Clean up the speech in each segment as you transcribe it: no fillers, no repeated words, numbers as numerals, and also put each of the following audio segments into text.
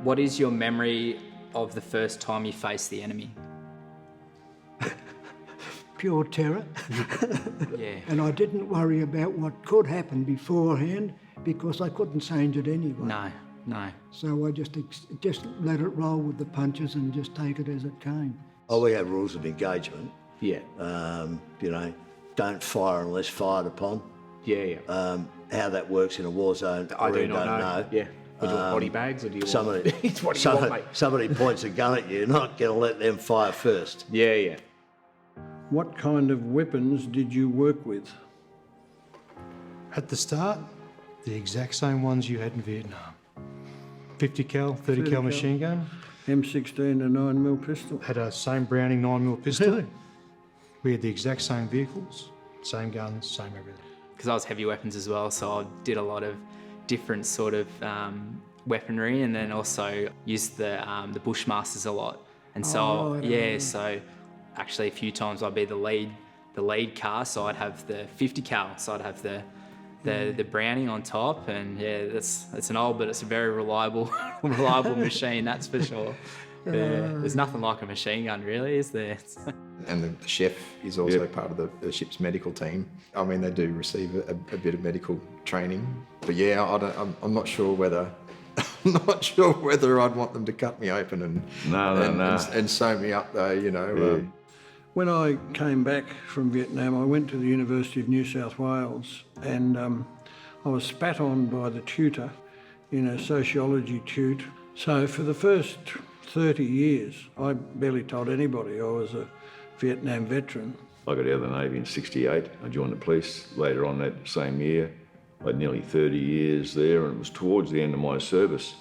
What is your memory of the first time you faced the enemy? Pure terror. Yeah. And I didn't worry about what could happen beforehand because I couldn't change it anyway. No. So I just let it roll with the punches and just take it as it came. Oh, we have rules of engagement. Yeah. Don't fire unless fired upon. Yeah. How that works in a war zone, I do really not don't know. Yeah. Would you want body bags or do you Somebody, want... what do you want, mate? somebody points a gun at you, you're not going to let them fire first. Yeah. What kind of weapons did you work with? At the start, the exact same ones you had in Vietnam. 50 cal, 30 cal machine gun. M16 and 9mm pistol. Had a same Browning 9mm pistol. Really? We had the exact same vehicles, same guns, same everything. Because I was heavy weapons as well, so I did a lot of different sort of weaponry, and then also used the Bushmasters a lot. And so so actually a few times I'd be the lead car, so I'd have the 50 cal, so I'd have the Browning on top, and it's an old, but it's a very reliable machine, that's for sure. There's nothing like a machine gun, really, is there? And the chef is also part of the ship's medical team. I mean, they do receive a bit of medical training, but yeah, I'm not sure whether I'd want them to cut me open and sew me up though, you know. When I came back from Vietnam, I went to the University of New South Wales, and I was spat on by the tutor in a sociology tute. So for the first 30 years, I barely told anybody I was a Vietnam veteran. I got out of the Navy in '68. I joined the police later on that same year. I had nearly 30 years there, and it was towards the end of my service.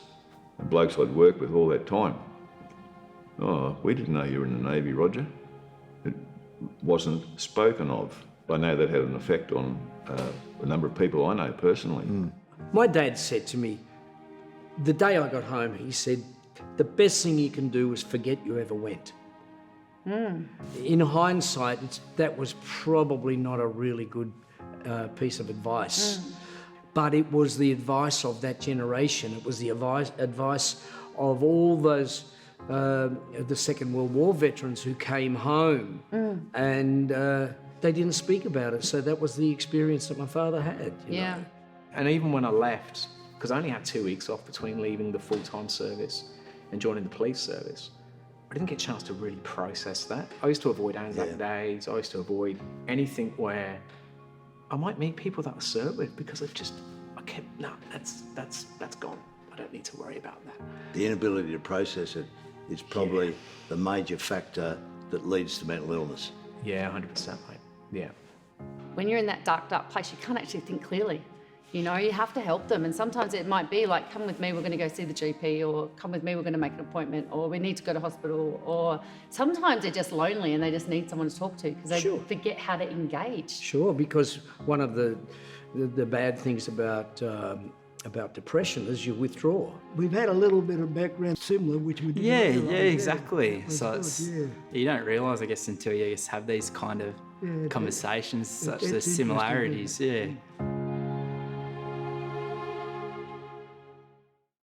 The blokes I'd worked with all that time. Oh, we didn't know you were in the Navy, Roger. It wasn't spoken of. I know that had an effect on a number of people I know personally. My dad said to me, the day I got home, he said, the best thing you can do is forget you ever went. In hindsight, that was probably not a really good piece of advice. But it was the advice of that generation. It was the advice of all those the Second World War veterans who came home and they didn't speak about it. So that was the experience that my father had. You know? And even when I left, because I only had 2 weeks off between leaving the full-time service and joining the police service, I didn't get a chance to really process that. I used to avoid Anzac days. I used to avoid anything where I might meet people that I served with because that's gone. I don't need to worry about that. The inability to process it is probably the major factor that leads to mental illness. Yeah, 100%, mate. Yeah. When you're in that dark place, you can't actually think clearly. You know, you have to help them. And sometimes it might be like, come with me, we're going to go see the GP, or come with me, we're going to make an appointment, or we need to go to hospital. Or sometimes they're just lonely and they just need someone to talk to because they forget how to engage. Sure, because one of the bad things about depression is you withdraw. We've had a little bit of background similar, which we didn't realise. Exactly. So you don't realise, I guess, until you just have these kind of conversations, such the similarities.